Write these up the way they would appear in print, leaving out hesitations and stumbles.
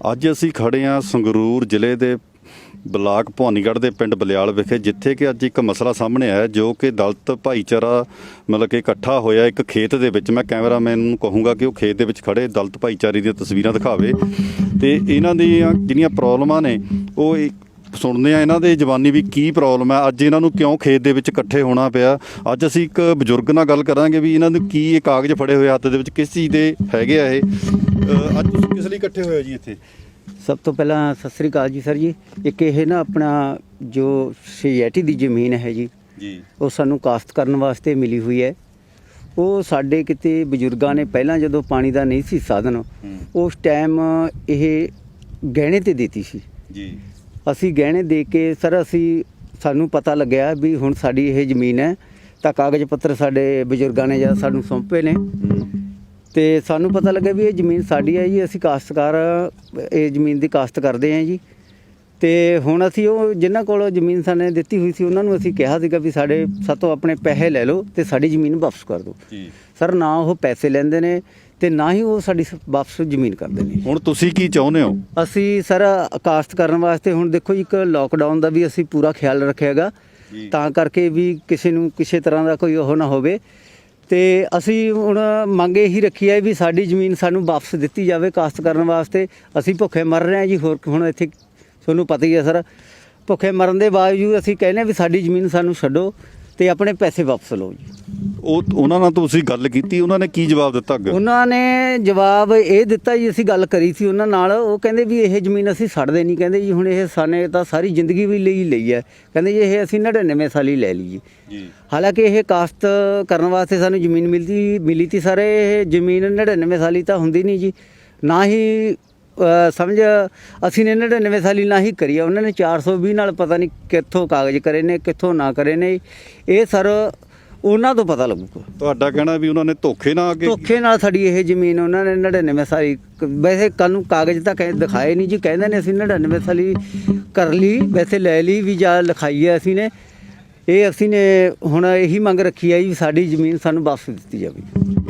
ਅੱਜ ਅਸੀਂ ਖੜੇ ਹਾਂ ਸੰਗਰੂਰ ਜ਼ਿਲ੍ਹੇ ਦੇ ਬਲਾਕ ਭਵਾਨੀਗੜ੍ਹ ਦੇ ਪਿੰਡ ਬਲਿਆਲ ਵਿਖੇ, ਜਿੱਥੇ ਕਿ ਅੱਜ ਇੱਕ ਮਸਲਾ ਸਾਹਮਣੇ ਆਇਆ ਜੋ ਕਿ ਦਲਿਤ ਭਾਈਚਾਰਾ ਮਤਲਬ ਕਿ ਇਕੱਠਾ ਹੋਇਆ ਇੱਕ ਖੇਤ ਦੇ ਵਿੱਚ। ਮੈਂ ਕੈਮਰਾਮੈਨ ਨੂੰ ਕਹੂੰਗਾ ਕਿ ਉਹ ਖੇਤ ਦੇ ਵਿੱਚ ਖੜੇ ਦਲਿਤ ਭਾਈਚਾਰੇ ਦੀਆਂ ਤਸਵੀਰਾਂ ਦਿਖਾਵੇ ਤੇ ਇਹਨਾਂ ਦੀਆਂ ਜਿਹੜੀਆਂ ਪ੍ਰੋਬਲਮਾਂ ਨੇ ਉਹ ਸੁਣਦੇ ਆ, ਇਹਨਾਂ ਦੇ ਜ਼ਬਾਨੀ ਵੀ ਕੀ ਪ੍ਰੋਬਲਮ ਹੈ, ਅੱਜ ਇਹਨਾਂ ਨੂੰ ਕਿਉਂ ਖੇਤ ਦੇ ਵਿੱਚ ਇਕੱਠੇ ਹੋਣਾ ਪਿਆ। ਅੱਜ ਅਸੀਂ ਇੱਕ ਬਜ਼ੁਰਗ ਨਾਲ ਗੱਲ ਕਰਾਂਗੇ ਵੀ ਇਹਨਾਂ ਨੂੰ ਕੀ ਇਹ ਕਾਗਜ਼ ਫੜੇ ਹੋਏ ਹੱਥ ਦੇ ਵਿੱਚ ਕਿਸ ਚੀਜ਼ ਦੇ ਹੈਗੇ ਆ ਇਹ। ਅੱਜ ਤੁਸੀਂ ਕਿਸ ਲਈ ਇਕੱਠੇ ਹੋਏ ਜੀ ਇੱਥੇ? ਸਭ ਤੋਂ ਪਹਿਲਾਂ ਸਤਿ ਸ੍ਰੀ ਅਕਾਲ ਜੀ ਸਰ ਜੀ। ਇੱਕ ਇਹ ਨਾ ਆਪਣਾ ਜੋ ਸੀਐਟੀ ਦੀ ਜ਼ਮੀਨ ਹੈ ਜੀ, ਉਹ ਸਾਨੂੰ ਕਾਸ਼ਤ ਕਰਨ ਵਾਸਤੇ ਮਿਲੀ ਹੋਈ ਹੈ। ਉਹ ਸਾਡੇ ਕਿਤੇ ਬਜ਼ੁਰਗਾਂ ਨੇ ਪਹਿਲਾਂ ਜਦੋਂ ਪਾਣੀ ਦਾ ਨਹੀਂ ਸੀ ਸਾਧਨ, ਉਸ ਟਾਈਮ ਇਹ ਗਹਿਣੇ 'ਤੇ ਦਿੱਤੀ ਸੀ ਜੀ। ਅਸੀਂ ਗਹਿਣੇ ਦੇ ਕੇ ਸਰ ਸਾਨੂੰ ਪਤਾ ਲੱਗਿਆ ਵੀ ਹੁਣ ਸਾਡੀ ਇਹ ਜ਼ਮੀਨ ਹੈ, ਤਾਂ ਕਾਗਜ਼ ਪੱਤਰ ਸਾਡੇ ਬਜ਼ੁਰਗਾਂ ਨੇ ਜਦ ਸਾਨੂੰ ਸੌਂਪੇ ਨੇ ਤੇ ਸਾਨੂੰ ਪਤਾ ਲੱਗਿਆ ਵੀ ਇਹ ਜ਼ਮੀਨ ਸਾਡੀ ਹੈ ਜੀ। ਅਸੀਂ ਕਾਸ਼ਤਕਾਰ ਇਹ ਜ਼ਮੀਨ ਦੀ ਕਾਸ਼ਤ ਕਰਦੇ ਹਾਂ ਜੀ। ਤੇ ਹੁਣ ਅਸੀਂ ਉਹ ਜਿਨ੍ਹਾਂ ਕੋਲ ਜ਼ਮੀਨ ਸਾਨੂੰ ਦਿੱਤੀ ਹੋਈ ਸੀ ਉਹਨਾਂ ਨੂੰ ਅਸੀਂ ਕਿਹਾ ਸੀਗਾ ਵੀ ਸਾਤੋਂ ਆਪਣੇ ਪੈਸੇ ਲੈ ਲਓ ਤੇ ਸਾਡੀ ਜ਼ਮੀਨ ਵਾਪਸ ਕਰ ਦਿਓ। ਸਰ ਨਾ ਉਹ ਪੈਸੇ ਲੈਂਦੇ ਨੇ ਤੇ ਨਾ ਹੀ ਉਹ ਸਾਡੀ ਵਾਪਸ ਜ਼ਮੀਨ ਕਰਦੇ ਨੇ। ਹੁਣ ਤੁਸੀਂ ਕੀ ਚਾਹੁੰਦੇ ਹੋ? ਅਸੀਂ ਸਰ ਕਾਸ਼ਤ ਕਰਨ ਵਾਸਤੇ ਹੁਣ ਦੇਖੋ ਇੱਕ ਲੋਕਡਾਊਨ ਦਾ ਵੀ ਅਸੀਂ ਪੂਰਾ ਖਿਆਲ ਰੱਖਿਆ ਹੈਗਾ, ਤਾਂ ਕਰਕੇ ਵੀ ਕਿਸੇ ਨੂੰ ਕਿਸੇ ਤਰ੍ਹਾਂ ਦਾ ਕੋਈ ਉਹ ਨਾ ਹੋਵੇ। ਤੇ ਅਸੀਂ ਹੁਣ ਮੰਗ ਇਹੀ ਰੱਖੀ ਹੈ ਵੀ ਸਾਡੀ ਜ਼ਮੀਨ ਸਾਨੂੰ ਵਾਪਸ ਦਿੱਤੀ ਜਾਵੇ ਕਾਸ਼ਤ ਕਰਨ ਵਾਸਤੇ। ਅਸੀਂ ਭੁੱਖੇ ਮਰ ਰਹੇ ਹਾਂ ਜੀ। ਹੋਰ ਹੁਣ ਇੱਥੇ ਤੁਹਾਨੂੰ ਪਤਾ ਹੀ ਹੈ ਸਰ, ਭੁੱਖੇ ਮਰਨ ਦੇ ਬਾਵਜੂਦ ਅਸੀਂ ਕਹਿੰਦੇ ਹਾਂ ਵੀ ਸਾਡੀ ਜ਼ਮੀਨ ਸਾਨੂੰ ਛੱਡੋ ਤੇ ਆਪਣੇ ਪੈਸੇ ਵਾਪਸ ਲਓ ਜੀ। ਉਹਨਾਂ ਨਾਲ ਤੁਸੀਂ ਗੱਲ ਕੀਤੀ, ਉਹਨਾਂ ਨੇ ਕੀ ਜਵਾਬ ਦਿੱਤਾ ਅੱਗੇ? ਉਹਨਾਂ ਨੇ ਜਵਾਬ ਇਹ ਦਿੱਤਾ ਜੀ, ਅਸੀਂ ਗੱਲ ਕਰੀ ਸੀ ਉਹਨਾਂ ਨਾਲ, ਉਹ ਕਹਿੰਦੇ ਵੀ ਇਹ ਜ਼ਮੀਨ ਅਸੀਂ ਛੱਡਦੇ ਨਹੀਂ। ਕਹਿੰਦੇ ਜੀ ਹੁਣ ਇਹ ਸਾਨੇ ਤਾਂ ਸਾਰੀ ਜ਼ਿੰਦਗੀ ਵੀ ਲਈ ਹੈ। ਕਹਿੰਦੇ ਜੀ ਇਹ ਅਸੀਂ 99 ਸਾਲ ਹੀ ਲੈ ਲਈ ਜੀ। ਹਾਲਾਂਕਿ ਇਹ ਕਾਸ਼ਤ ਕਰਨ ਵਾਸਤੇ ਸਾਨੂੰ ਜ਼ਮੀਨ ਮਿਲੀ ਤੀ ਸਰ। ਇਹ ਜ਼ਮੀਨ 99 ਸਾਲੀ ਤਾਂ ਹੁੰਦੀ ਨਹੀਂ ਜੀ, ਨਾ ਹੀ ਸਮਝ ਅਸੀਂ ਨੇ 99 ਸਾਲੀ ਨਾ ਹੀ ਕਰੀ ਆ। ਉਹਨਾਂ ਨੇ 420 ਨਾਲ ਪਤਾ ਨਹੀਂ ਕਿੱਥੋਂ ਕਾਗਜ਼ ਕਰੇ ਨੇ ਕਿੱਥੋਂ ਨਾ ਕਰੇ ਨੇ। ਇਹ ਸਰ ਉਹਨਾਂ ਤੋਂ ਪਤਾ ਲੱਗੂਗਾ। ਤੁਹਾਡਾ ਕਹਿਣਾ ਵੀ ਉਹਨਾਂ ਨੇ ਧੋਖੇ ਨਾਲ ਸਾਡੀ ਇਹ ਜ਼ਮੀਨ ਉਹਨਾਂ ਨੇ 99 ਸਾਲੀ, ਵੈਸੇ ਕੱਲ੍ਹ ਨੂੰ ਕਾਗਜ਼ ਤਾਂ ਦਿਖਾਏ ਨਹੀਂ ਜੀ। ਕਹਿੰਦੇ ਨੇ ਅਸੀਂ 99 ਸਾਲੀ ਕਰ ਲਈ, ਵੈਸੇ ਲੈ ਲਈ ਵੀ ਜਾਂ ਲਿਖਾਈ ਹੈ ਅਸੀਂ ਨੇ। ਇਹ ਅਸੀਂ ਨੇ ਹੁਣ ਇਹੀ ਮੰਗ ਰੱਖੀ ਹੈ ਜੀ ਸਾਡੀ ਜ਼ਮੀਨ ਸਾਨੂੰ ਵਾਪਸ ਦਿੱਤੀ ਜਾਵੇ।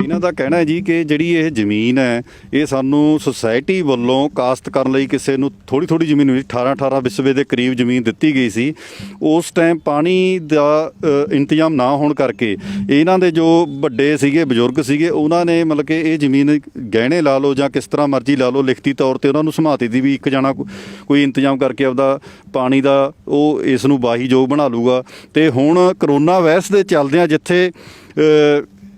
ਇਹਨਾਂ ਦਾ ਕਹਿਣਾ ਹੈ ਜੀ ਕਿ ਜਿਹੜੀ ਇਹ ਜ਼ਮੀਨ ਹੈ ਇਹ ਸਾਨੂੰ ਸੁਸਾਇਟੀ ਵੱਲੋਂ ਕਾਸ਼ਤ ਕਰਨ ਲਈ ਕਿਸੇ ਨੂੰ ਥੋੜ੍ਹੀ ਜ਼ਮੀਨ ਮਿਲੀ, 18 ਵਿਸਵੇ ਦੇ ਕਰੀਬ ਜ਼ਮੀਨ ਦਿੱਤੀ ਗਈ ਸੀ। ਉਸ ਟਾਈਮ ਪਾਣੀ ਦਾ ਇੰਤਜ਼ਾਮ ਨਾ ਹੋਣ ਕਰਕੇ ਇਹਨਾਂ ਦੇ ਜੋ ਵੱਡੇ ਸੀਗੇ ਬਜ਼ੁਰਗ ਸੀਗੇ, ਉਹਨਾਂ ਨੇ ਮਤਲਬ ਕਿ ਇਹ ਜ਼ਮੀਨ ਗਹਿਣੇ ਲਾ ਲਓ ਜਾਂ ਕਿਸ ਤਰ੍ਹਾਂ ਮਰਜ਼ੀ ਲਾ ਲਓ, ਲਿਖਤੀ ਤੌਰ 'ਤੇ ਉਹਨਾਂ ਨੂੰ ਸਮਝਾਤੀ ਸੀ ਵੀ ਇੱਕ ਜਾਣਾ ਕੋਈ ਇੰਤਜ਼ਾਮ ਕਰਕੇ ਆਪਦਾ ਪਾਣੀ ਦਾ ਉਹ ਇਸ ਨੂੰ ਵਾਹੀਯੋਗ ਬਣਾ ਲੂਗਾ। ਤੇ ਹੁਣ ਕਰੋਨਾ ਵਾਇਰਸ ਦੇ ਚੱਲਦਿਆਂ ਜਿੱਥੇ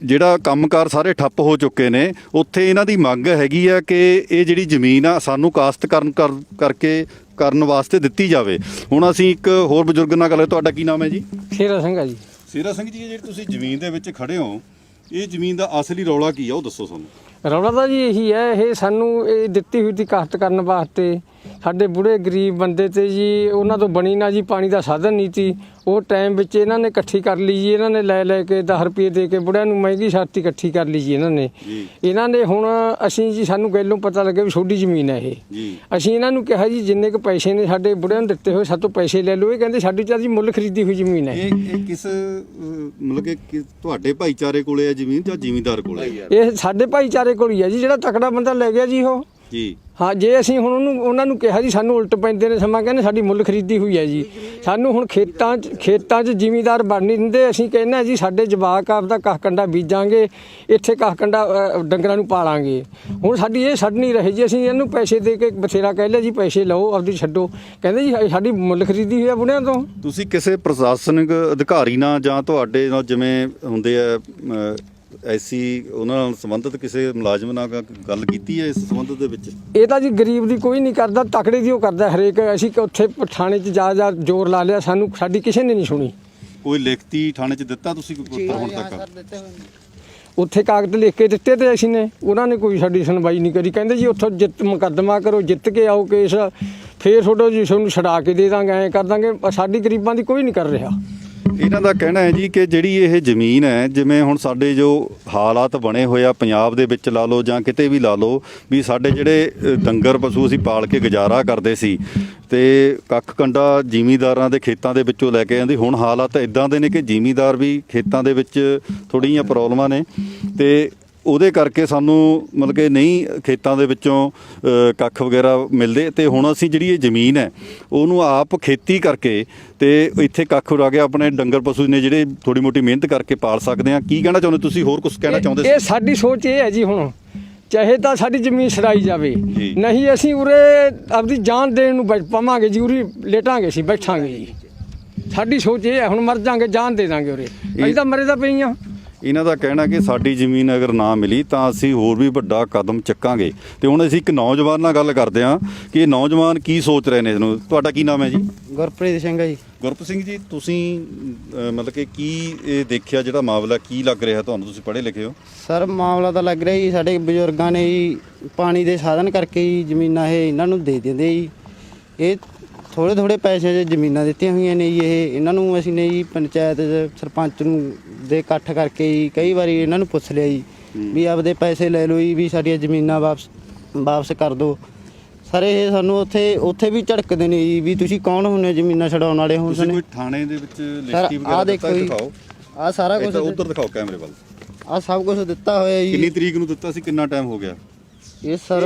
ਜਿਹੜਾ ਕੰਮਕਾਰ ਸਾਰੇ ਠੱਪ ਹੋ ਚੁੱਕੇ ਨੇ, ਉੱਥੇ ਇਹਨਾਂ ਦੀ ਮੰਗ ਹੈਗੀ ਆ ਕਿ ਇਹ ਜਿਹੜੀ ਜ਼ਮੀਨ ਆ ਸਾਨੂੰ ਕਾਸ਼ਤ ਕਰਨ ਵਾਸਤੇ ਦਿੱਤੀ ਜਾਵੇ। ਹੁਣ ਅਸੀਂ ਇੱਕ ਹੋਰ ਬਜ਼ੁਰਗ ਨਾਲ ਗੱਲ। ਤੁਹਾਡਾ ਕੀ ਨਾਮ ਹੈ ਜੀ? ਸ਼ੇਰਾ ਸਿੰਘ ਆ ਜੀ। ਸ਼ੇਰਾ ਸਿੰਘ ਜੀ, ਜਿਹੜੀ ਤੁਸੀਂ ਜ਼ਮੀਨ ਦੇ ਵਿੱਚ ਖੜੇ ਹੋ, ਇਹ ਜ਼ਮੀਨ ਦਾ ਅਸਲੀ ਰੌਲਾ ਕੀ ਆ ਉਹ ਦੱਸੋ ਸਾਨੂੰ। ਰੌਲਾ ਤਾਂ ਜੀ ਇਹੀ ਹੈ, ਇਹ ਸਾਨੂੰ ਇਹ ਦਿੱਤੀ ਹੋਈ ਸੀ ਕਾਸ਼ਤ ਕਰਨ ਵਾਸਤੇ। ਸਾਡੇ ਬੁੜੇ ਗਰੀਬ ਬੰਦੇ ਤੇ ਜੀ ਉਹਨਾਂ ਤੋਂ ਬਣੀ ਨਾ ਜੀ ਪਾਣੀ ਦਾ ਸਾਧਨ ਨਹੀਂ ਸੀ। ਉਹ ਟਾਈਮ ਵਿੱਚ ਇਹਨਾਂ ਨੇ ਇਕੱਠੀ ਕਰ ਲਈ ਜੀ। ਇਹਨਾਂ ਨੇ ਲੈ ਕੇ 10 ਰੁਪਏ ਦੇ ਕੇ ਬੁੜਿਆਂ ਨੂੰ ਮਹਿੰਗੀ ਸ਼ਰਤੀ ਇਕੱਠੀ ਕਰ ਲਈ ਜੀ ਇਹਨਾਂ ਨੇ ਹੁਣ ਅਸੀਂ ਜੀ ਸਾਨੂੰ ਗੱਲੋਂ ਪਤਾ ਲੱਗਿਆ ਵੀ ਛੋਟੀ ਜ਼ਮੀਨ ਹੈ ਇਹ। ਅਸੀਂ ਇਹਨਾਂ ਨੂੰ ਕਿਹਾ ਜੀ ਜਿੰਨੇ ਕੁ ਪੈਸੇ ਨੇ ਸਾਡੇ ਬੁੜਿਆਂ ਨੂੰ ਦਿੱਤੇ ਹੋਏ ਸਾਤੋਂ ਪੈਸੇ ਲੈ ਲਓ। ਇਹ ਕਹਿੰਦੇ ਸਾਡੀ ਤਾਂ ਜੀ ਮੁੱਲ ਖਰੀਦੀ ਹੋਈ ਜ਼ਮੀਨ ਹੈ। ਇਹ ਕਿਸ ਮਤਲਬ ਕਿ ਤੁਹਾਡੇ ਭਾਈਚਾਰੇ ਕੋਲੇ ਹੈ ਜ਼ਮੀਨ ਜਾਂ ਜ਼ਿਮੀਂਦਾਰ ਕੋਲੇ? ਇਹ ਸਾਡੇ ਭਾਈਚਾਰੇ ਕੋਲ ਹੀ ਹੈ ਜੀ। ਜਿਹੜਾ ਤਕੜਾ ਬੰਦਾ ਲੈ ਗਿਆ ਜੀ ਉਹ ਜੀ। ਹਾਂ, ਜੇ ਅਸੀਂ ਹੁਣ ਉਹਨਾਂ ਨੂੰ ਕਿਹਾ ਜੀ ਸਾਨੂੰ ਉਲਟ ਪੈਂਦੇ ਨੇ ਸਮਾਂ, ਕਹਿੰਦੇ ਸਾਡੀ ਮੁੱਲ ਖਰੀਦੀ ਹੋਈ ਹੈ ਜੀ। ਸਾਨੂੰ ਹੁਣ ਖੇਤਾਂ 'ਚ ਜ਼ਿਮੀਂਦਾਰ ਬਣ ਨਹੀਂ ਦਿੰਦੇ। ਅਸੀਂ ਕਹਿੰਦੇ ਜੀ ਸਾਡੇ ਜਵਾਕ ਆਪਦਾ ਕਾਹ ਕੰਡਾ ਬੀਜਾਂਗੇ, ਇੱਥੇ ਕਾਹ ਕੰਡਾ ਡੰਗਰਾਂ ਨੂੰ ਪਾਲਾਂਗੇ। ਹੁਣ ਸਾਡੀ ਇਹ ਛੱਡ ਨਹੀਂ ਰਹੇ ਜੀ। ਅਸੀਂ ਇਹਨੂੰ ਪੈਸੇ ਦੇ ਕੇ ਬਥੇਰਾ ਕਹਿ ਲਿਆ ਜੀ ਪੈਸੇ ਲਓ ਆਪਦੀ ਛੱਡੋ। ਕਹਿੰਦੇ ਜੀ ਸਾਡੀ ਮੁੱਲ ਖਰੀਦੀ ਹੋਈ ਆ ਬੁੜਿਆਂ ਤੋਂ। ਤੁਸੀਂ ਕਿਸੇ ਪ੍ਰਸ਼ਾਸਨਿਕ ਅਧਿਕਾਰੀ ਨਾਲ ਜਾਂ ਤੁਹਾਡੇ ਨਾਲ ਜਿਵੇਂ ਹੁੰਦੇ ਆ ਐਸੀ ਉਹਨਾਂ ਨਾਲ ਸੰਬੰਧਿਤ ਕਿਸੇ ਮੁਲਾਜ਼ਮ ਨਾਲ ਗੱਲ ਕੀਤੀ ਹੈ ਇਸ ਸੰਬੰਧ ਦੇ ਵਿੱਚ? ਇਹ ਤਾਂ ਜੀ ਗਰੀਬ ਦੀ ਕੋਈ ਨਹੀਂ ਕਰਦਾ, ਤਕੜੇ ਦੀ ਉਹ ਕਰਦਾ ਹਰੇਕ। ਅਸੀਂ ਉੱਥੇ ਥਾਣੇ 'ਚ ਜਾ ਜ਼ੋਰ ਲਾ ਲਿਆ, ਸਾਡੀ ਕਿਸੇ ਨੇ ਨਹੀਂ ਸੁਣੀ। ਕੋਈ ਲਿਖਤੀ ਥਾਣੇ 'ਚ ਦਿੱਤਾ ਤੁਸੀਂ ਹੁਣ ਤੱਕ? ਉੱਥੇ ਕਾਗਜ਼ ਲਿਖ ਕੇ ਦਿੱਤੇ ਤੇ ਅਸੀਂ ਨੇ, ਉਹਨਾਂ ਨੇ ਕੋਈ ਸਾਡੀ ਸੁਣਵਾਈ ਨਹੀਂ ਕਰੀ। ਕਹਿੰਦੇ ਜੀ ਉੱਥੋਂ ਮੁਕੱਦਮਾ ਕਰੋ, ਜਿੱਤ ਕੇ ਆਓ ਕੇਸ, ਫੇਰ ਤੁਹਾਡਾ ਜੀ ਤੁਹਾਨੂੰ ਛਡਾ ਕੇ ਦੇ ਦਾਂਗੇ, ਐਂ ਕਰ ਦਾਂਗੇ। ਸਾਡੀ ਗਰੀਬਾਂ ਦੀ ਕੋਈ ਨਹੀਂ ਕਰ ਰਿਹਾ। ਇਹਨਾਂ ਦਾ ਕਹਿਣਾ ਹੈ ਜੀ ਕਿ ਜਿਹੜੀ ਇਹ ਜ਼ਮੀਨ ਹੈ, ਜਿਵੇਂ ਹੁਣ ਸਾਡੇ ਜੋ ਹਾਲਾਤ ਬਣੇ ਹੋਏ ਆ ਪੰਜਾਬ ਦੇ ਵਿੱਚ ਲਾ ਲਓ ਜਾਂ ਕਿਤੇ ਵੀ ਲਾ ਲਓ, ਵੀ ਸਾਡੇ ਜਿਹੜੇ ਡੰਗਰ ਪਸ਼ੂ ਅਸੀਂ ਪਾਲ ਕੇ ਗੁਜ਼ਾਰਾ ਕਰਦੇ ਸੀ ਤੇ ਕੱਖ ਕੰਡਾ ਜ਼ਿਮੀਂਦਾਰਾਂ ਦੇ ਖੇਤਾਂ ਦੇ ਵਿੱਚੋਂ ਲੈ ਕੇ ਜਾਂਦੀ। ਹੁਣ ਹਾਲਾਤ ਇੱਦਾਂ ਦੇ ਨੇ ਕਿ ਜ਼ਿਮੀਂਦਾਰ ਵੀ ਖੇਤਾਂ ਦੇ ਵਿੱਚ ਥੋੜ੍ਹੀਆਂ ਪ੍ਰੋਬਲਮਾਂ ਨੇ ਤੇ ਉਹਦੇ ਕਰਕੇ ਸਾਨੂੰ ਮਤਲਬ ਕਿ ਨਹੀਂ ਖੇਤਾਂ ਦੇ ਵਿੱਚੋਂ ਕੱਖ ਵਗੈਰਾ ਮਿਲਦੇ, ਤੇ ਹੁਣ ਅਸੀਂ ਜਿਹੜੀ ਇਹ ਜ਼ਮੀਨ ਹੈ ਉਹਨੂੰ ਆਪ ਖੇਤੀ ਕਰਕੇ ਤੇ ਇੱਥੇ ਕੱਖ ਉਗਾ ਕੇ ਆਪਣੇ ਡੰਗਰ ਪਸ਼ੂ ਨੇ ਜਿਹੜੇ ਥੋੜੀ ਮੋਟੀ ਮਿਹਨਤ ਕਰਕੇ ਪਾਲ ਸਕਦੇ ਆ। ਕੀ ਕਹਿਣਾ ਚਾਹੁੰਦੇ ਤੁਸੀਂ, ਹੋਰ ਕੁਝ ਕਹਿਣਾ ਚਾਹੁੰਦੇ ਸੀ? ਇਹ ਸਾਡੀ ਸੋਚ ਇਹ ਹੈ ਜੀ, ਹੁਣ ਚਾਹੇ ਤਾਂ ਸਾਡੀ ਜ਼ਮੀਨ ਛਡਾਈ ਜਾਵੇ, ਜੀ। ਨਹੀਂ ਅਸੀਂ ਉਰੇ ਆਪਦੀ ਜਾਨ ਦੇਣ ਨੂੰ ਪਾਵਾਂਗੇ ਜੀ, ਉਰੇ ਲੇਟਾਂਗੇ ਅਸੀਂ, ਬੈਠਾਂਗੇ ਜੀ। ਸਾਡੀ ਸੋਚ ਇਹ ਹੈ, ਹੁਣ ਮਰ ਜਾਾਂਗੇ ਜਾਨ ਦੇ ਦਾਂਗੇ ਉਰੇ, ਅਸੀਂ ਤਾਂ ਮਰੇ ਤਾਂ ਪਈਆਂ। ਇਹਨਾਂ ਦਾ ਕਹਿਣਾ ਕਿ ਸਾਡੀ ਜ਼ਮੀਨ ਅਗਰ ਨਾ ਮਿਲੀ ਤਾਂ ਅਸੀਂ ਹੋਰ ਵੀ ਵੱਡਾ ਕਦਮ ਚੱਕਾਂਗੇ। ਤੇ ਹੁਣ ਅਸੀਂ ਇੱਕ ਨੌਜਵਾਨ ਨਾਲ ਗੱਲ ਕਰਦੇ ਹਾਂ ਕਿ ਇਹ ਨੌਜਵਾਨ ਕੀ ਸੋਚ ਰਹੇ ਨੇ ਇਹਨੂੰ। ਤੁਹਾਡਾ ਕੀ ਨਾਮ ਹੈ ਜੀ? ਗੁਰਪ੍ਰੀਤ ਸਿੰਘ ਹੈ ਜੀ। ਗੁਰਪ੍ਰੀਤ ਸਿੰਘ ਜੀ, ਤੁਸੀਂ ਮਤਲਬ ਕਿ ਕੀ ਇਹ ਦੇਖਿਆ ਜਿਹੜਾ ਮਾਮਲਾ, ਕੀ ਲੱਗ ਰਿਹਾ ਤੁਹਾਨੂੰ? ਤੁਸੀਂ ਪੜ੍ਹੇ ਲਿਖੇ ਹੋ। ਸਰ ਮਾਮਲਾ ਤਾਂ ਲੱਗ ਰਿਹਾ ਜੀ, ਸਾਡੇ ਬਜ਼ੁਰਗਾਂ ਨੇ ਜੀ ਪਾਣੀ ਦੇ ਸਾਧਨ ਕਰਕੇ ਜੀ ਜ਼ਮੀਨਾਂ ਇਹ ਇਹਨਾਂ ਨੂੰ ਦੇ ਦਿੰਦੇ ਜੀ। ਇਹ ਥੋੜ੍ਹੇ ਪੈਸੇ 'ਚ ਜ਼ਮੀਨਾਂ ਦਿੱਤੀਆਂ ਹੋਈਆਂ ਨੇ ਜੀ। ਇਹਨਾਂ ਨੂੰ ਅਸੀਂ ਨੇ ਜੀ ਪੰਚਾਇਤ 'ਚ ਸਰਪੰਚ ਨੂੰ ਦੇ ਇਕੱਠ ਕਰਕੇ ਜੀ ਕਈ ਵਾਰੀ ਇਹਨਾਂ ਨੂੰ ਪੁੱਛ ਲਿਆ ਜੀ ਵੀ ਆਪਦੇ ਪੈਸੇ ਲੈ ਲਓ ਜੀ, ਵੀ ਸਾਡੀਆਂ ਜ਼ਮੀਨਾਂ ਵਾਪਸ ਕਰ ਦਿਓ। ਸਰ ਇਹ ਸਾਨੂੰ ਉੱਥੇ ਵੀ ਝੜਕਦੇ ਨੇ ਜੀ ਵੀ ਤੁਸੀਂ ਕੌਣ ਹੁੰਦੇ ਹੋ ਜ਼ਮੀਨਾਂ ਛਡਾਉਣ ਵਾਲੇ? ਹੁਣ ਤੁਸੀਂ ਕੋਈ ਥਾਣੇ ਦੇ ਵਿੱਚ ਲਿਖਤੀ ਆਹ ਵਗੈਰਾ ਦੇਖੋ ਜੀ, ਦਿਖਾਓ, ਆਹ ਸਾਰਾ ਕੁਝ ਉੱਧਰ ਦਿਖਾਓ ਕੈਮਰੇ ਵੱਲ। ਆਹ ਸਭ ਕੁਝ ਦਿੱਤਾ ਹੋਇਆ ਜੀ। ਕਿੰਨੀ ਤਰੀਕ ਨੂੰ ਦਿੱਤਾ ਸੀ, ਕਿੰਨਾ ਟਾਈਮ ਹੋ ਗਿਆ? ਇਹ ਸਰ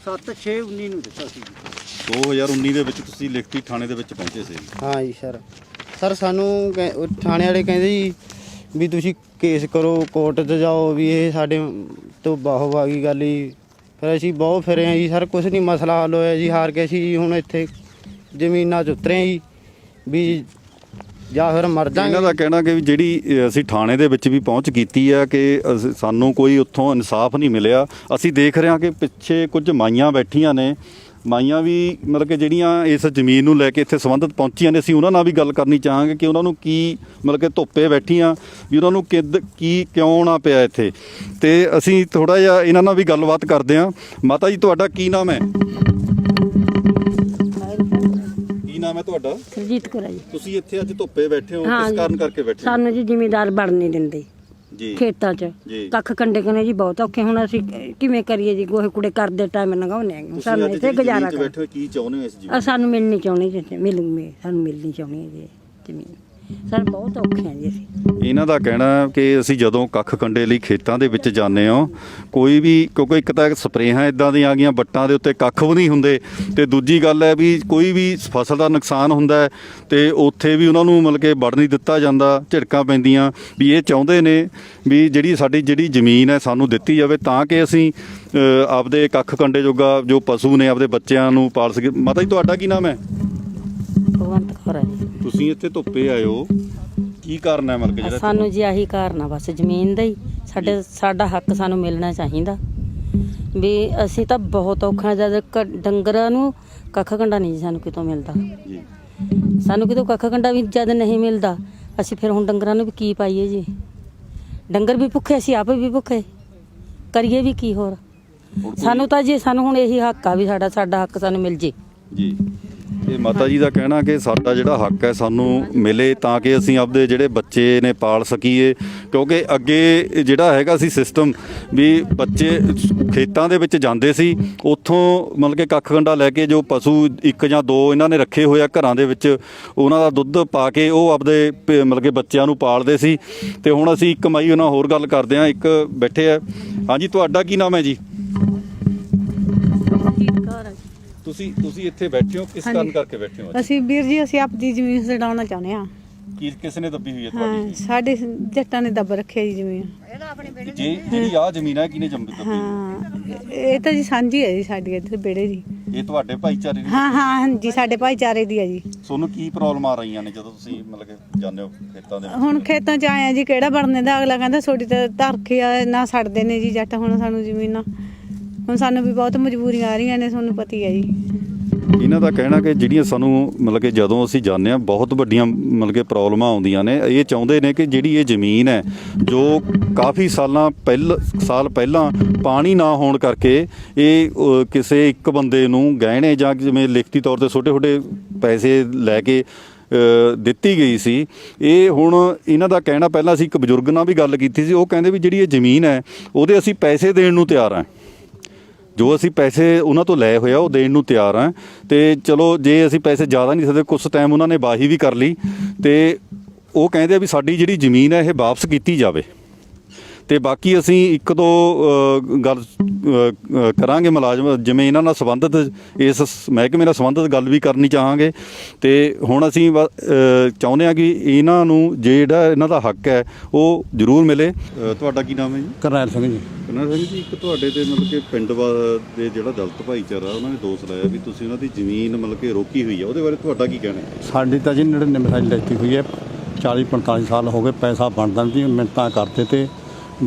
7/6/19 ਨੂੰ ਦਿੱਤਾ ਸੀ। 2019 ਦੇ ਵਿੱਚ ਤੁਸੀਂ ਲਿਖਤੀ ਥਾਣੇ ਦੇ ਵਿੱਚ ਪਹੁੰਚੇ ਸੀ। ਹਾਂ ਜੀ ਸਰ ਸਾਨੂੰ ਉਹ ਥਾਣੇ ਵਾਲੇ ਕਹਿੰਦੇ ਜੀ ਵੀ ਤੁਸੀਂ ਕੇਸ ਕਰੋ, ਕੋਰਟ 'ਚ ਜਾਓ, ਵੀ ਇਹ ਸਾਡੇ ਤੋਂ ਬਾਹੋ ਬਾਗੀ ਗੱਲ ਜੀ। ਫਿਰ ਅਸੀਂ ਬਹੁਤ ਫਿਰੇ ਹਾਂ ਜੀ ਸਰ, ਕੁਛ ਨਹੀਂ ਮਸਲਾ ਹੱਲ ਹੋਇਆ ਜੀ। ਹਾਰ ਕੇ ਅਸੀਂ ਹੁਣ ਇੱਥੇ ਜ਼ਮੀਨਾਂ 'ਚ ਉਤਰੇ ਜੀ ਵੀ ਜਾਂ ਫਿਰ ਮਰ ਇਹਨਾਂ ਜਾਵਾਂਗੇ। ਦਾ ਕਹਿਣਾ ਕਿ ਵੀ ਜਿਹੜੀ ਅਸੀਂ ਥਾਣੇ ਦੇ ਵਿੱਚ ਵੀ ਪਹੁੰਚ ਕੀਤੀ ਹੈ ਕਿ ਸਾਨੂੰ ਕੋਈ ਉੱਥੋਂ ਇਨਸਾਫ ਨਹੀਂ ਮਿਲਿਆ। ਅਸੀਂ ਦੇਖ ਰਹੇ ਹਾਂ ਕਿ ਪਿੱਛੇ ਕੁਝ ਮਾਈਆਂ ਬੈਠੀਆਂ ਨੇ, ਮਾਈਆਂ ਵੀ ਮਤਲਬ ਕਿ ਜਿਹੜੀਆਂ ਇਸ ਜ਼ਮੀਨ ਨੂੰ ਲੈ ਕੇ ਇੱਥੇ ਸੰਬੰਧਿਤ ਪਹੁੰਚੀਆਂ ਨੇ। ਅਸੀਂ ਉਹਨਾਂ ਨਾਲ ਵੀ ਗੱਲ ਕਰਨੀ ਚਾਹਾਂਗੇ ਕਿ ਉਹਨਾਂ ਨੂੰ ਕੀ ਮਤਲਬ ਕਿ ਧੁੱਪੇ ਬੈਠੀਆਂ ਵੀ ਉਹਨਾਂ ਨੂੰ ਕਿਉਂ ਆਉਣਾ ਪਿਆ ਇੱਥੇ, ਤੇ ਅਸੀਂ ਥੋੜ੍ਹਾ ਜਿਹਾ ਇਹਨਾਂ ਨਾਲ ਵੀ ਗੱਲਬਾਤ ਕਰਦੇ ਹਾਂ। ਮਾਤਾ ਜੀ, ਤੁਹਾਡਾ ਕੀ ਨਾਮ ਹੈ? ਕੀ ਨਾਮ ਹੈ ਤੁਹਾਡਾ? ਸਰਜੀਤ ਕੌਰ ਜੀ। ਤੁਸੀਂ ਇੱਥੇ ਅੱਜ ਧੁੱਪੇ ਬੈਠੇ ਹੋ, ਹਾਂ ਕਿਸ ਜੀ। ਕਾਰਨ ਕਰਕੇ ਬੈਠੇ ਹੋ? ਸਾਨੂੰ ਜੀ ਜ਼ਿਮੀਂਦਾਰ ਵੜਨ ਨਹੀਂ ਦਿੰਦੇ ਜੀ ਖੇਤਾਂ 'ਚ, ਜੀ। ਕੱਖ ਕੰਡੇ ਕਨੇ ਜੀ ਬਹੁਤ ਔਖੇ। ਹੁਣ ਅਸੀਂ ਕਿਵੇਂ ਕਰੀਏ ਜੀ, ਗੋਹੇ ਕੁੜੇ ਕਰਦੇ ਟਾਈਮ ਲੰਘਾਉਂਦੇ ਆ। ਸਾਨੂੰ ਇੱਥੇ ਗੁਜ਼ਾਰਾ ਕਰ। ਬੈਠੇ ਹੋ, ਕੀ ਚਾਹੁੰਦੇ ਹੋ ਇਸ ਜੀਵਨ? ਸਾਨੂੰ ਮਿਲਣੀ ਚਾਹੁੰਦੀ ਜੀ, ਮਿਲੂਗੇ, ਸਾਨੂੰ ਮਿਲਣੀ ਚਾਹੁੰਦੀ ਹੈ ਜੀ ਜ਼ਮੀਨ। ਸਰ ਬਹੁਤ ਔਖੇ ਆ ਜੀ ਅਸੀਂ। ਇਹਨਾਂ ਦਾ ਕਹਿਣਾ ਕਿ ਅਸੀਂ ਜਦੋਂ ਕੱਖ ਕੰਡੇ ਲਈ ਖੇਤਾਂ ਦੇ ਵਿੱਚ ਜਾਂਦੇ ਹਾਂ, ਕੋਈ ਵੀ, ਕਿਉਂਕਿ ਇੱਕ ਤਾਂ ਸਪਰੇਹਾਂ ਇਦਾਂ ਦੀਆਂ ਆ ਗਈਆਂ, ਵੱਟਾਂ ਦੇ ਉੱਤੇ ਕੱਖ ਵੀ ਨਹੀਂ ਹੁੰਦੇ, ਤੇ ਦੂਜੀ ਗੱਲ ਹੈ ਵੀ ਕੋਈ ਵੀ ਫਸਲ ਦਾ ਨੁਕਸਾਨ ਹੁੰਦਾ ਤੇ ਉੱਥੇ ਵੀ ਉਹਨਾਂ ਨੂੰ ਮਤਲਬ ਕਿ ਵੜ ਨਹੀਂ ਦਿੱਤਾ ਜਾਂਦਾ, ਝਿੜਕਾਂ ਪੈਂਦੀਆਂ। ਵੀ ਇਹ ਚਾਹੁੰਦੇ ਨੇ ਵੀ ਸਾਡੀ ਜਿਹੜੀ ਜ਼ਮੀਨ ਹੈ ਸਾਨੂੰ ਦਿੱਤੀ ਜਾਵੇ ਤਾਂ ਕਿ ਅਸੀਂ ਆਪਦੇ ਕੱਖ ਕੰਡੇ ਜੋਗਾ ਜੋ ਪਸ਼ੂ ਨੇ ਆਪਦੇ ਬੱਚਿਆਂ ਨੂੰ ਪਾਲ ਸਕੀਏ। ਮਾਤਾ ਜੀ, ਤੁਹਾਡਾ ਕੀ ਨਾਮ ਹੈ? ਭਗਵੰਤ ਕੌਰ ਹੈ ਜੀ। ਤੁਸੀਂ ਇੱਥੇ ਧੁੱਪੇ ਆਏ ਹੋ, ਕੀ ਕਾਰਨ ਹੈ ਮਤਲਬ ਕਿ ਜਿਹੜਾ ਸਾਨੂੰ ਜੀ ਆਹੀ ਕਾਰਨ ਆ ਬਸ ਜ਼ਮੀਨ ਦਾ ਹੀ। ਸਾਡਾ ਹੱਕ ਸਾਨੂੰ ਮਿਲਣਾ ਚਾਹੀਦਾ। ਵੀ ਅਸੀਂ ਤਾਂ ਬਹੁਤ ਔਖਾ, ਜਦ ਡੰਗਰਾਂ ਨੂੰ ਕੱਖ ਕੰਡਾ ਨਹੀਂ ਜੀ ਸਾਨੂੰ ਕਿਤੋਂ ਮਿਲਦਾ। ਜੀ ਸਾਨੂੰ ਕਿਤੋਂ ਕੱਖ ਕੰਡਾ ਵੀ ਜਦ ਨਹੀਂ ਮਿਲਦਾ, ਅਸੀਂ ਫਿਰ ਹੁਣ ਡੰਗਰਾਂ ਨੂੰ ਵੀ ਕੀ ਪਾਈਏ ਜੀ? ਡੰਗਰ ਵੀ ਭੁੱਖੇ, ਅਸੀਂ ਆਪ ਵੀ ਭੁੱਖੇ, ਕਰੀਏ ਵੀ ਕੀ ਹੋਰ? ਸਾਨੂੰ ਤਾਂ ਜੀ ਸਾਨੂੰ ਹੁਣ ਇਹੀ ਹੱਕ ਆ ਵੀ ਸਾਡਾ ਹੱਕ ਸਾਨੂੰ ਮਿਲ ਜੇ ਜੀ। ਤੇ ਮਾਤਾ ਜੀ ਦਾ ਕਹਿਣਾ ਕਿ ਸਾਡਾ ਜਿਹੜਾ ਹੱਕ ਹੈ ਸਾਨੂੰ ਮਿਲੇ ਤਾਂ ਕਿ ਅਸੀਂ ਆਪਦੇ ਜਿਹੜੇ ਬੱਚੇ ਨੇ ਪਾਲ ਸਕੀਏ। ਕਿਉਂਕਿ ਅੱਗੇ ਜਿਹੜਾ ਹੈਗਾ ਸੀ ਸਿਸਟਮ ਵੀ ਬੱਚੇ ਖੇਤਾਂ ਦੇ ਵਿੱਚ ਜਾਂਦੇ ਸੀ, ਉੱਥੋਂ ਮਤਲਬ ਕਿ ਕੱਖ ਕੰਡਾ ਲੈ ਕੇ ਜੋ ਪਸ਼ੂ 1 ਜਾਂ 2 ਇਹਨਾਂ ਨੇ ਰੱਖੇ ਹੋਏ ਆ ਘਰਾਂ ਦੇ ਵਿੱਚ, ਉਹਨਾਂ ਦਾ ਦੁੱਧ ਪਾ ਕੇ ਉਹ ਆਪਦੇ ਮਤਲਬ ਕਿ ਬੱਚਿਆਂ ਨੂੰ ਪਾਲਦੇ ਸੀ। ਤੇ ਹੁਣ ਅਸੀਂ ਇੱਕ ਮਾਈ ਉਹਨਾਂ ਹੋਰ ਗੱਲ ਕਰਦੇ ਹਾਂ, ਇੱਕ ਬੈਠੇ ਆ। ਹਾਂਜੀ, ਤੁਹਾਡਾ ਕੀ ਨਾਮ ਹੈ ਜੀ? ਤੁਸੀਂ ਇੱਥੇ ਬੈਠੇ ਹੋ, ਕਿਸ ਕਾਰਨ ਕਰਕੇ ਬੈਠੇ ਹੋ? ਅਸੀਂ ਵੀਰ ਜੀ ਅਸੀਂ ਆਪਦੀ ਜ਼ਮੀਨ ਛਡਾਉਣਾ ਚਾਹੁੰਦੇ ਹਾਂ। ਕਿਸ ਨੇ ਦੱਬੀ ਹੋਈ ਹੈ ਹਾਂ, ਤੁਹਾਡੀ? ਸਾਡੇ ਜੱਟਾਂ ਨੇ ਦੱਬ ਰੱਖਿਆ ਜੀ ਜ਼ਮੀਨ। ਜਿਹੜੀ ਆਹ ਜ਼ਮੀਨ ਹੈ ਕਿਹਨੇ ਦੱਬੀ? ਹਾਂ, ਇਹ ਤਾਂ ਜੀ ਸਾਂਝੀ ਹੈ ਜੀ ਸਾਡੀ ਇੱਥੇ ਬੇੜੇ ਦੀ। ਇਹ ਤੁਹਾਡੇ ਭਾਈਚਾਰੇ ਦੀ? ਹਾਂਜੀ ਸਾਡੇ ਭਾਈਚਾਰੇ ਦੀ ਹੈ ਜੀ। ਤੁਹਾਨੂੰ ਕੀ ਪ੍ਰੋਬਲਮ ਆ ਰਹੀਆਂ ਨੇ ਜਦੋਂ ਤੁਸੀਂ ਮਤਲਬ ਕਿ ਜਾਂਦੇ ਹੋ ਖੇਤਾਂ ਦੇ ਵਿੱਚ? ਹੁਣ ਖੇਤਾਂ 'ਚ ਆਏ ਆ ਜੀ, ਕਿਹੜਾ ਬਣਨੇ ਦਾ? ਅਗਲਾ ਕਹਿੰਦਾ ਛੋਟੀ ਤਾਂ ਧਰਖੇ ਆ ਨਾ, ਛੱਡਦੇ ਨੇ ਜੀ ਜੱਟ ਹੁਣ ਸਾਨੂੰ ਜ਼ਮੀਨਾਂ। ਹੁਣ ਸਾਨੂੰ ਵੀ ਬਹੁਤ ਮਜਬੂਰੀਆਂ ਆ ਰਹੀਆਂ ਨੇ, ਤੁਹਾਨੂੰ ਪਤਾ ਹੀ ਹੈ ਜੀ। ਇਹਨਾਂ ਦਾ ਕਹਿਣਾ ਕਿ ਜਿਹੜੀਆਂ ਸਾਨੂੰ ਮਤਲਬ ਕਿ ਜਦੋਂ ਅਸੀਂ ਜਾਂਦੇ ਹਾਂ ਬਹੁਤ ਵੱਡੀਆਂ ਮਤਲਬ ਕਿ ਪ੍ਰੋਬਲਮਾਂ ਆਉਂਦੀਆਂ ਨੇ। ਇਹ ਚਾਹੁੰਦੇ ਨੇ ਕਿ ਜਿਹੜੀ ਇਹ ਜ਼ਮੀਨ ਹੈ ਜੋ ਕਾਫੀ ਸਾਲ ਪਹਿਲਾਂ ਪਾਣੀ ਨਾ ਹੋਣ ਕਰਕੇ ਇਹ ਕਿਸੇ ਇੱਕ ਬੰਦੇ ਨੂੰ ਗਹਿਣੇ ਜਾਂ ਜਿਵੇਂ ਲਿਖਤੀ ਤੌਰ ਤੇ ਛੋਟੇ ਪੈਸੇ ਲੈ ਕੇ ਦਿੱਤੀ ਗਈ ਸੀ। ਇਹ ਹੁਣ ਇਹਨਾਂ ਦਾ ਕਹਿਣਾ, ਪਹਿਲਾਂ ਅਸੀਂ ਇੱਕ ਬਜ਼ੁਰਗ ਨਾਲ ਵੀ ਗੱਲ ਕੀਤੀ ਸੀ, ਉਹ ਕਹਿੰਦੇ ਵੀ ਜਿਹੜੀ ਇਹ ਜ਼ਮੀਨ ਹੈ ਉਹਦੇ ਅਸੀਂ ਪੈਸੇ ਦੇਣ ਨੂੰ ਤਿਆਰ ਹਾਂ, ਜੋ ਅਸੀਂ ਪੈਸੇ ਉਹਨਾਂ ਤੋਂ ਲਏ ਹੋਏ ਆ ਉਹ ਦੇਣ ਨੂੰ ਤਿਆਰ ਹਾਂ। ਤੇ ਚਲੋ ਜੇ ਅਸੀਂ ਪੈਸੇ ਜ਼ਿਆਦਾ ਨਹੀਂ ਸਕਦੇ, ਕੁਛ ਟਾਈਮ ਉਹਨਾਂ ਨੇ ਵਾਹੀ ਵੀ ਕਰ ਲਈ, ਤੇ ਉਹ ਕਹਿੰਦੇ ਵੀ ਸਾਡੀ ਜਿਹੜੀ ਜ਼ਮੀਨ ਹੈ ਇਹ ਵਾਪਸ ਕੀਤੀ ਜਾਵੇ। ਤੇ ਬਾਕੀ ਅਸੀਂ ਇੱਕ ਦੋ ਗੱਲ ਕਰਾਂਗੇ ਮੁਲਾਜ਼ਮ ਜਿਵੇਂ ਇਹਨਾਂ ਨਾਲ ਸੰਬੰਧਿਤ ਇਸ ਮਹਿਕਮੇ ਨਾਲ ਸੰਬੰਧਿਤ ਗੱਲ ਵੀ ਕਰਨੀ ਚਾਹਾਂਗੇ। ਤੇ ਹੁਣ ਅਸੀਂ ਚਾਹੁੰਦੇ ਹਾਂ ਕਿ ਇਹਨਾਂ ਨੂੰ ਜਿਹੜਾ ਇਹਨਾਂ ਦਾ ਹੱਕ ਹੈ ਉਹ ਜ਼ਰੂਰ ਮਿਲੇ। ਤੁਹਾਡਾ ਕੀ ਨਾਮ ਹੈ ਜੀ? ਕਰਨੈਲ ਸਿੰਘ ਜੀ। ਕਰਨੈਲ ਸਿੰਘ ਜੀ, ਇੱਕ ਤੁਹਾਡੇ ਤੇ ਮਤਲਬ ਕਿ ਪਿੰਡ ਦੇ ਜਿਹੜਾ ਦਲਿਤ ਭਾਈਚਾਰਾ ਉਹਨਾਂ ਨੇ ਦੋਸ਼ ਲਾਇਆ ਵੀ ਤੁਸੀਂ ਉਹਨਾਂ ਦੀ ਜ਼ਮੀਨ ਮਤਲਬ ਕਿ ਰੋਕੀ ਹੋਈ ਹੈ, ਉਹਦੇ ਬਾਰੇ ਤੁਹਾਡਾ ਕੀ ਕਹਿਣਾ ਹੈ? ਸਾਡੀ ਤਾਂ ਜੀ 99 ਸਾਲ ਲੈਤੀ ਹੋਈ ਹੈ, 40-45 ਸਾਲ ਹੋ ਗਏ, ਪੈਸਾ ਬਣਦਾ ਨਹੀਂ। ਮਿੰਟਾਂ ਕਰਦੇ ਤੇ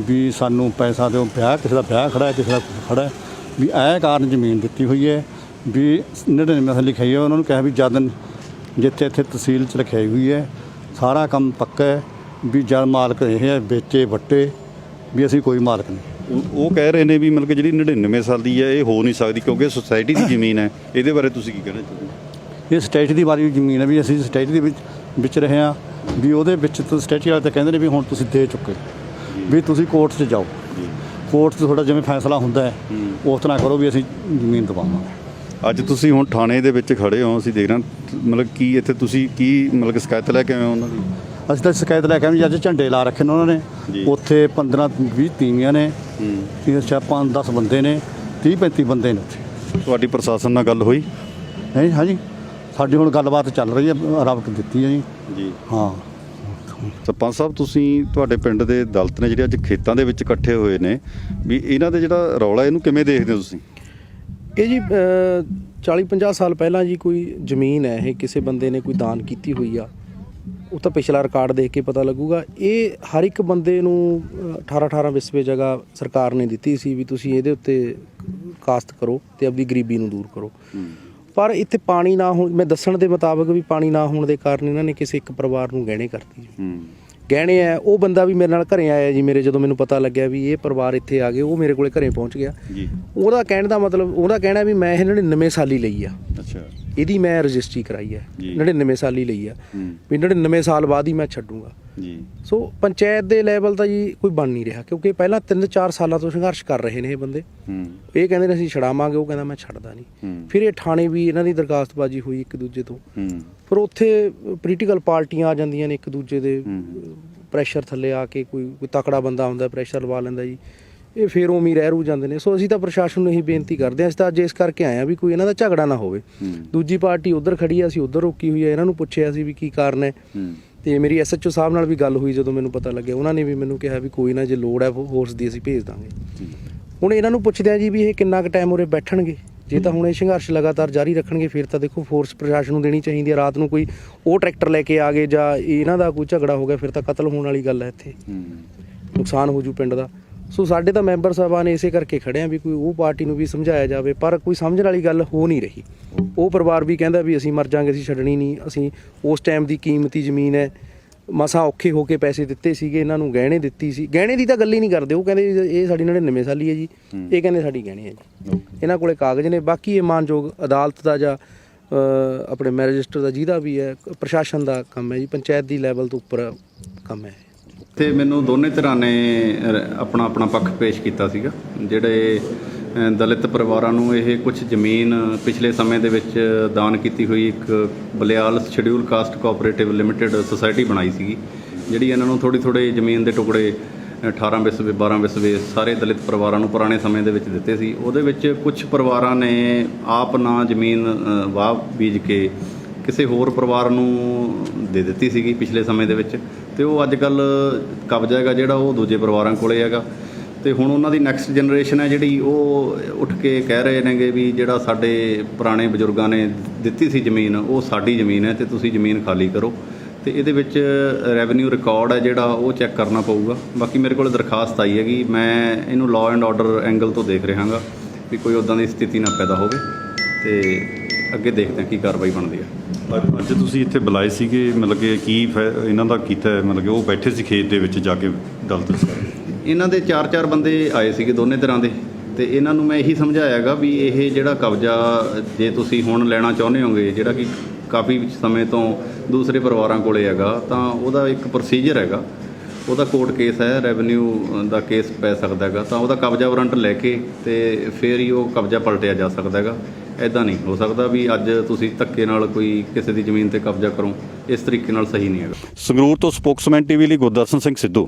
ਵੀ ਸਾਨੂੰ ਪੈਸਾ ਦਿਓ, ਵਿਆਹ ਕਿਸੇ ਦਾ ਵਿਆਹ ਖੜਾ ਹੈ, ਕਿਸੇ ਦਾ ਖੜਾ ਹੈ, ਵੀ ਇਹ ਕਾਰਨ ਜ਼ਮੀਨ ਦਿੱਤੀ ਹੋਈ ਹੈ ਵੀ 99 ਸਾਲ ਲਿਖਾਈ ਹੈ। ਉਹਨਾਂ ਨੂੰ ਕਿਹਾ ਵੀ ਜਦ ਜਿੱਥੇ ਇੱਥੇ ਤਹਿਸੀਲ 'ਚ ਲਿਖਾਈ ਹੋਈ ਹੈ ਸਾਰਾ ਕੰਮ ਪੱਕਾ ਹੈ ਵੀ ਜਦ ਮਾਲਕ ਇਹ ਹੈ ਵੇਚੇ ਵੱਟੇ ਵੀ ਅਸੀਂ ਕੋਈ ਮਾਲਕ ਨਹੀਂ। ਉਹ ਕਹਿ ਰਹੇ ਨੇ ਵੀ ਮਤਲਬ ਕਿ ਜਿਹੜੀ 99 ਸਾਲ ਦੀ ਹੈ ਇਹ ਹੋ ਨਹੀਂ ਸਕਦੀ ਕਿਉਂਕਿ ਸੁਸਾਇਟੀ ਦੀ ਜ਼ਮੀਨ ਹੈ। ਇਹਦੇ ਬਾਰੇ ਤੁਸੀਂ ਕੀ ਕਹਿਣਾ ਚਾਹੁੰਦੇ ਹੋ? ਇਹ ਸਟੇਟ ਦੀ ਵਾਲੀ ਜ਼ਮੀਨ ਹੈ ਵੀ ਅਸੀਂ ਸਟੇਟ ਦੇ ਵਿੱਚ ਰਹੇ ਹਾਂ ਵੀ ਉਹਦੇ ਵਿੱਚ ਸਟੇਟ ਵਾਲੇ ਤਾਂ ਕਹਿੰਦੇ ਨੇ ਵੀ ਹੁਣ ਤੁਸੀਂ ਦੇ ਚੁੱਕੇ ਵੀ ਤੁਸੀਂ ਕੋਰਟ 'ਚ ਜਾਓ, ਕੋਰਟ 'ਚ ਤੁਹਾਡਾ ਜਿਵੇਂ ਫੈਸਲਾ ਹੁੰਦਾ ਹੈ ਉਸ ਤਰ੍ਹਾਂ ਕਰੋ ਵੀ ਅਸੀਂ ਜ਼ਮੀਨ ਦਵਾਵਾਂਗੇ। ਅੱਜ ਤੁਸੀਂ ਹੁਣ ਥਾਣੇ ਦੇ ਵਿੱਚ ਖੜੇ ਹੋ, ਅਸੀਂ ਦੇਖ ਰਹੇ ਹਾਂ ਮਤਲਬ ਕੀ ਇੱਥੇ ਤੁਸੀਂ ਕੀ ਮਤਲਬ ਕਿ ਸ਼ਿਕਾਇਤ ਲੈ ਕੇ ਆਏ ਹੋ ਉਹਨਾਂ ਦੀ? ਅਸੀਂ ਤਾਂ ਸ਼ਿਕਾਇਤ ਲੈ ਕੇ ਆਏ ਜੀ, ਅੱਜ ਝੰਡੇ ਲਾ ਰੱਖੇ ਨੇ ਉਹਨਾਂ ਨੇ, ਉੱਥੇ 15-20 ਤੀਵੀਆਂ ਨੇ, 5-10 ਬੰਦੇ ਨੇ, 30-35 ਬੰਦੇ ਨੇ ਉੱਥੇ। ਤੁਹਾਡੀ ਪ੍ਰਸ਼ਾਸਨ ਨਾਲ ਗੱਲ ਹੋਈ? ਨਹੀਂ, ਹਾਂਜੀ ਸਾਡੀ ਹੁਣ ਗੱਲਬਾਤ ਚੱਲ ਰਹੀ ਹੈ, ਰਾਬਤ ਦਿੱਤੀ ਹੈ ਜੀ। ਹਾਂ ਸਰਪੰਚ ਸਾਹਿਬ, ਤੁਸੀਂ ਤੁਹਾਡੇ ਪਿੰਡ ਦੇ ਦਲਿਤ ਨੇ ਜਿਹੜੇ ਅੱਜ ਖੇਤਾਂ ਦੇ ਵਿੱਚ ਇਕੱਠੇ ਹੋਏ ਨੇ, ਵੀ ਇਹਨਾਂ ਦੇ ਜਿਹੜਾ ਰੌਲਾ ਇਹਨੂੰ ਕਿਵੇਂ ਦੇਖਦੇ ਹੋ ਤੁਸੀਂ? ਇਹ ਜੀ 40-50 ਸਾਲ ਪਹਿਲਾਂ ਜੀ ਕੋਈ ਜ਼ਮੀਨ ਹੈ, ਇਹ ਕਿਸੇ ਬੰਦੇ ਨੇ ਕੋਈ ਦਾਨ ਕੀਤੀ ਹੋਈ ਆ, ਉਹ ਤਾਂ ਪਿਛਲਾ ਰਿਕਾਰਡ ਦੇਖ ਕੇ ਪਤਾ ਲੱਗੂਗਾ। ਇਹ ਹਰ ਇੱਕ ਬੰਦੇ ਨੂੰ 18-18 ਵਿਸਵੇ ਜਗ੍ਹਾ ਸਰਕਾਰ ਨੇ ਦਿੱਤੀ ਸੀ ਵੀ ਤੁਸੀਂ ਇਹਦੇ ਉੱਤੇ ਕਾਸ਼ਤ ਕਰੋ ਤੇ ਆਪਣੀ ਗਰੀਬੀ ਨੂੰ ਦੂਰ ਕਰੋ। ਪਰ ਇੱਥੇ ਪਾਣੀ ਨਾ ਹੋਣ, ਮੈਂ ਦੱਸਣ ਦੇ ਮੁਤਾਬਕ ਵੀ ਪਾਣੀ ਨਾ ਹੋਣ ਦੇ ਕਾਰਨ ਇਹਨਾਂ ਨੇ ਕਿਸੇ ਇੱਕ ਪਰਿਵਾਰ ਨੂੰ ਗਹਿਣੇ ਕਰਤੀ। ਗਹਿਣੇ ਹੈ, ਉਹ ਬੰਦਾ ਵੀ ਮੇਰੇ ਨਾਲ ਘਰੇ ਆਇਆ ਜੀ ਮੇਰੇ, ਜਦੋਂ ਮੈਨੂੰ ਪਤਾ ਲੱਗਿਆ ਵੀ ਇਹ ਪਰਿਵਾਰ ਇੱਥੇ ਆ ਗਏ, ਉਹ ਮੇਰੇ ਕੋਲੇ ਘਰੇ ਪਹੁੰਚ ਗਿਆ। ਉਹਦਾ ਕਹਿਣ ਦਾ ਮਤਲਬ, ਉਹਦਾ ਕਹਿਣਾ ਵੀ ਮੈਂ ਇਹ 99 ਸਾਲੀ ਲਈ ਆ। ਅੱਛਾ, ਇਹਦੀ ਮੈਂ ਰਜਿਸਟਰੀ ਕਰਾਈ ਹੈ, 99 ਸਾਲੀ ਲਈ ਆ ਵੀ 99 ਸਾਲ ਬਾਅਦ ਹੀ ਮੈਂ ਛੱਡੂਗਾ ਜੀ। ਸੋ ਪੰਚਾਇਤ ਦੇ ਲੈਵਲ ਤਾਂ ਜੀ ਕੋਈ ਬਣ ਨਹੀਂ ਰਿਹਾ, ਕਿਉਂਕਿ ਪਹਿਲਾਂ 3-4 ਸਾਲਾਂ ਤੋਂ ਸੰਘਰਸ਼ ਕਰ ਰਹੇ ਨੇ ਇਹ ਬੰਦੇ। ਇਹ ਕਹਿੰਦੇ ਨੇ ਅਸੀਂ ਛਡਾਵਾਂਗੇ, ਉਹ ਕਹਿੰਦਾ ਮੈਂ ਛੱਡਦਾ ਨਹੀਂ। ਫਿਰ ਇਹ ਥਾਣੇ ਵੀ ਇਹਨਾਂ ਦੀ ਦਰਖਾਸਤਬਾਜ਼ੀ ਹੋਈ ਇੱਕ ਦੂਜੇ ਤੋਂ, ਫਿਰ ਉੱਥੇ ਪੋਲੀਟੀਕਲ ਪਾਰਟੀਆਂ ਆ ਜਾਂਦੀਆਂ ਨੇ ਇੱਕ ਦੂਜੇ ਦੇ ਪ੍ਰੈਸ਼ਰ ਥੱਲੇ ਆ ਕੇ, ਕੋਈ ਤਕੜਾ ਬੰਦਾ ਹੁੰਦਾ ਪ੍ਰੈਸ਼ਰ ਲਵਾ ਲੈਂਦਾ ਜੀ, ਇਹ ਫਿਰ ਉਵੇਂ ਹੀ ਰਹਿ ਰੂ ਜਾਂਦੇ ਨੇ। ਸੋ ਅਸੀਂ ਤਾਂ ਪ੍ਰਸ਼ਾਸਨ ਨੂੰ ਇਹੀ ਬੇਨਤੀ ਕਰਦੇ ਹਾਂ, ਅਸੀਂ ਤਾਂ ਅੱਜ ਇਸ ਕਰਕੇ ਆਏ ਹਾਂ ਵੀ ਕੋਈ ਇਹਨਾਂ ਦਾ ਝਗੜਾ ਨਾ ਹੋਵੇ। ਦੂਜੀ ਪਾਰਟੀ ਉੱਧਰ ਖੜੀ ਆ, ਅਸੀਂ ਉੱਧਰ ਰੋਕੀ ਹੋਈ ਹੈ। ਇਹਨਾਂ ਨੂੰ ਪੁੱਛਿਆ ਸੀ ਵੀ ਕੀ ਕਾਰਨ ਹੈ, ਤੇ ਮੇਰੀ SHO ਸਾਹਿਬ ਨਾਲ ਵੀ ਗੱਲ ਹੋਈ ਜਦੋਂ ਮੈਨੂੰ ਪਤਾ ਲੱਗਿਆ, ਉਹਨਾਂ ਨੇ ਵੀ ਮੈਨੂੰ ਕਿਹਾ ਵੀ ਕੋਈ ਨਾ, ਜੇ ਲੋੜ ਹੈ ਫੋਰਸ ਦੀ ਅਸੀਂ ਭੇਜ ਦਾਂਗੇ। ਹੁਣ ਇਹਨਾਂ ਨੂੰ ਪੁੱਛਦੇ ਹਾਂ ਜੀ ਵੀ ਇਹ ਕਿੰਨਾ ਕੁ ਟਾਈਮ ਉਰੇ ਬੈਠਣਗੇ। ਜੇ ਤਾਂ ਹੁਣ ਇਹ ਸੰਘਰਸ਼ ਲਗਾਤਾਰ ਜਾਰੀ ਰੱਖਣਗੇ ਫਿਰ ਤਾਂ ਦੇਖੋ ਫੋਰਸ ਪ੍ਰਸ਼ਾਸਨ ਨੂੰ ਦੇਣੀ ਚਾਹੀਦੀ ਹੈ। ਰਾਤ ਨੂੰ ਕੋਈ ਉਹ ਟਰੈਕਟਰ ਲੈ ਕੇ ਆ ਗਏ ਜਾਂ ਇਹਨਾਂ ਦਾ ਕੋਈ ਝਗੜਾ ਹੋ ਗਿਆ, ਫਿਰ ਤਾਂ ਕਤਲ ਹੋਣ ਵਾਲੀ ਗੱਲ ਹੈ, ਇੱਥੇ ਨੁਕਸਾਨ ਹੋ ਜੂ ਪਿੰਡ ਦਾ। ਸੋ ਸਾਡੇ ਤਾਂ ਮੈਂਬਰ ਸਾਹਿਬਾਨ ਇਸੇ ਕਰਕੇ ਖੜੇ ਆ ਵੀ ਕੋਈ ਉਹ ਪਾਰਟੀ ਨੂੰ ਵੀ ਸਮਝਾਇਆ ਜਾਵੇ, ਪਰ ਕੋਈ ਸਮਝਣ ਵਾਲੀ ਗੱਲ ਹੋ ਨਹੀਂ ਰਹੀ। ਉਹ ਪਰਿਵਾਰ ਵੀ ਕਹਿੰਦਾ ਵੀ ਅਸੀਂ ਮਰ ਜਾਾਂਗੇ, ਅਸੀਂ ਛੱਡਣੀ ਨਹੀਂ। ਅਸੀਂ ਉਸ ਟਾਈਮ ਦੀ ਕੀਮਤੀ ਜ਼ਮੀਨ ਹੈ, ਮਸਾਂ ਔਖੇ ਹੋ ਕੇ ਪੈਸੇ ਦਿੱਤੇ ਸੀਗੇ, ਇਹਨਾਂ ਨੂੰ ਗਹਿਣੇ ਦਿੱਤੀ ਸੀ। ਗਹਿਣੇ ਦੀ ਤਾਂ ਗੱਲ ਹੀ ਨਹੀਂ ਕਰਦੇ, ਉਹ ਕਹਿੰਦੇ ਇਹ ਸਾਡੀ 99 ਸਾਲੀ ਹੈ ਜੀ, ਇਹ ਕਹਿੰਦੇ ਸਾਡੀ ਗਹਿਣੇ ਹੈ ਜੀ। ਇਹਨਾਂ ਕੋਲੇ ਕਾਗਜ਼ ਨੇ। ਬਾਕੀ ਇਹ ਮਾਨਯੋਗ ਅਦਾਲਤ ਦਾ ਜਾਂ ਆਪਣੇ ਮੈਰਿਜਿਸਟਰ ਦਾ ਜਿਹਦਾ ਵੀ ਹੈ, ਪ੍ਰਸ਼ਾਸਨ ਦਾ ਕੰਮ ਹੈ ਜੀ, ਪੰਚਾਇਤ ਦੀ ਲੈਵਲ ਤੋਂ ਉੱਪਰ ਕੰਮ ਹੈ। ਤੇ ਮੈਨੂੰ ਦੋਨੇ ਧਿਰਾਂ ਨੇ ਆਪਣਾ ਪੱਖ ਪੇਸ਼ ਕੀਤਾ ਸੀਗਾ। ਜਿਹੜੇ ਦਲਿਤ ਪਰਿਵਾਰਾਂ ਨੂੰ ਇਹ ਕੁਝ ਜ਼ਮੀਨ ਪਿਛਲੇ ਸਮੇਂ ਦੇ ਵਿੱਚ ਦਾਨ ਕੀਤੀ ਹੋਈ ਇੱਕ Balial schedule caste cooperative limited society ਬਣਾਈ ਸੀਗੀ, ਜਿਹੜੀ ਇਹਨਾਂ ਨੂੰ ਥੋੜ੍ਹੇ ਜ਼ਮੀਨ ਦੇ ਟੁਕੜੇ 18 ਵਿਸਵੇ 12 ਵਿਸਵੇ ਸਾਰੇ ਦਲਿਤ ਪਰਿਵਾਰਾਂ ਨੂੰ ਪੁਰਾਣੇ ਸਮੇਂ ਦੇ ਵਿੱਚ ਦਿੱਤੇ ਸੀ। ਉਹਦੇ ਵਿੱਚ ਕੁਝ ਪਰਿਵਾਰਾਂ ਨੇ ਆਪ ਨਾ ਜ਼ਮੀਨ ਵਾਹ ਬੀਜ ਕੇ ਕਿਸੇ ਹੋਰ ਪਰਿਵਾਰ ਨੂੰ ਦੇ ਦਿੱਤੀ ਸੀਗੀ ਪਿਛਲੇ ਸਮੇਂ ਦੇ ਵਿੱਚ, ਤੇ ਉਹ ਅੱਜ ਕੱਲ੍ਹ ਕਬਜ਼ਾ ਹੈਗਾ ਜਿਹੜਾ ਉਹ ਦੂਜੇ ਪਰਿਵਾਰਾਂ ਕੋਲੇ ਹੈਗਾ। ਤੇ ਹੁਣ ਉਹਨਾਂ ਦੀ ਨੈਕਸਟ ਜਨਰੇਸ਼ਨ ਹੈ ਜਿਹੜੀ, ਉਹ ਉੱਠ ਕੇ ਕਹਿ ਰਹੇ ਨੇਗੇ ਵੀ ਜਿਹੜਾ ਸਾਡੇ ਪੁਰਾਣੇ ਬਜ਼ੁਰਗਾਂ ਨੇ ਦਿੱਤੀ ਸੀ ਜ਼ਮੀਨ, ਉਹ ਸਾਡੀ ਜ਼ਮੀਨ ਹੈ ਤੇ ਤੁਸੀਂ ਜ਼ਮੀਨ ਖਾਲੀ ਕਰੋ। ਤੇ ਇਹਦੇ ਵਿੱਚ ਰੈਵਨਿਊ ਰਿਕਾਰਡ ਹੈ ਜਿਹੜਾ ਉਹ ਚੈੱਕ ਕਰਨਾ ਪਊਗਾ। ਬਾਕੀ ਮੇਰੇ ਕੋਲ ਦਰਖਾਸਤ ਆਈ ਹੈਗੀ, ਮੈਂ ਇਹਨੂੰ ਲਾਅ ਐਂਡ ਆਰਡਰ ਐਂਗਲ ਤੋਂ ਦੇਖ ਰਿਹਾ ਹਾਂ ਵੀ ਕੋਈ ਉੱਦਾਂ ਦੀ ਸਥਿਤੀ ਨਾ ਪੈਦਾ ਹੋਵੇ, ਤੇ ਅੱਗੇ ਦੇਖਦੇ ਹਾਂ ਕੀ ਕਾਰਵਾਈ ਬਣਦੀ ਹੈ। ਅੱਜ ਤੁਸੀਂ ਇੱਥੇ ਬੁਲਾਏ ਸੀਗੇ, ਮਤਲਬ ਕਿ ਕੀ ਇਹਨਾਂ ਦਾ ਕੀਤਾ, ਮਤਲਬ ਕਿ ਉਹ ਬੈਠੇ ਸੀ ਖੇਤ ਦੇ ਵਿੱਚ ਜਾ ਕੇ ਦਲਿਤ? ਇਹਨਾਂ ਦੇ 4 ਬੰਦੇ ਆਏ ਸੀਗੇ ਦੋਨੇ ਤਰ੍ਹਾਂ ਦੇ, ਤੇ ਇਹਨਾਂ ਨੂੰ ਮੈਂ ਇਹੀ ਸਮਝਾਇਆਗਾ ਵੀ ਇਹ ਜਿਹੜਾ ਕਬਜ਼ਾ ਜੇ ਤੁਸੀਂ ਹੁਣ ਲੈਣਾ ਚਾਹੁੰਦੇ ਹੋਗੇ, ਜਿਹੜਾ ਕਿ ਕਾਫੀ ਸਮੇਂ ਤੋਂ ਦੂਸਰੇ ਪਰਿਵਾਰਾਂ ਕੋਲੇ ਹੈਗਾ, ਤਾਂ ਉਹਦਾ ਇੱਕ ਪ੍ਰੋਸੀਜਰ ਹੈਗਾ, ਉਹਦਾ ਕੋਰਟ ਕੇਸ ਹੈ, ਰੈਵਨਿਊ ਦਾ ਕੇਸ ਪੈ ਸਕਦਾ ਹੈਗਾ, ਤਾਂ ਉਹਦਾ ਕਬਜ਼ਾ ਵਾਰੰਟ ਲੈ ਕੇ ਤੇ ਫਿਰ ਹੀ ਉਹ ਕਬਜ਼ਾ ਪਲਟਿਆ ਜਾ ਸਕਦਾ ਹੈਗਾ। ਇੱਦਾਂ ਨਹੀਂ ਹੋ ਸਕਦਾ ਵੀ ਅੱਜ ਤੁਸੀਂ ਧੱਕੇ ਨਾਲ ਕੋਈ ਕਿਸੇ ਦੀ ਜ਼ਮੀਨ ਤੇ ਕਬਜ਼ਾ ਕਰੋ, ਇਸ ਤਰੀਕੇ ਨਾਲ ਸਹੀ ਨਹੀਂ ਹੈਗਾ। ਸੰਗਰੂਰ ਤੋਂ ਸਪੋਕਸਮੈਨ TV ਲਈ ਗੁਰਦਰਸ਼ਨ ਸਿੰਘ ਸਿੱਧੂ।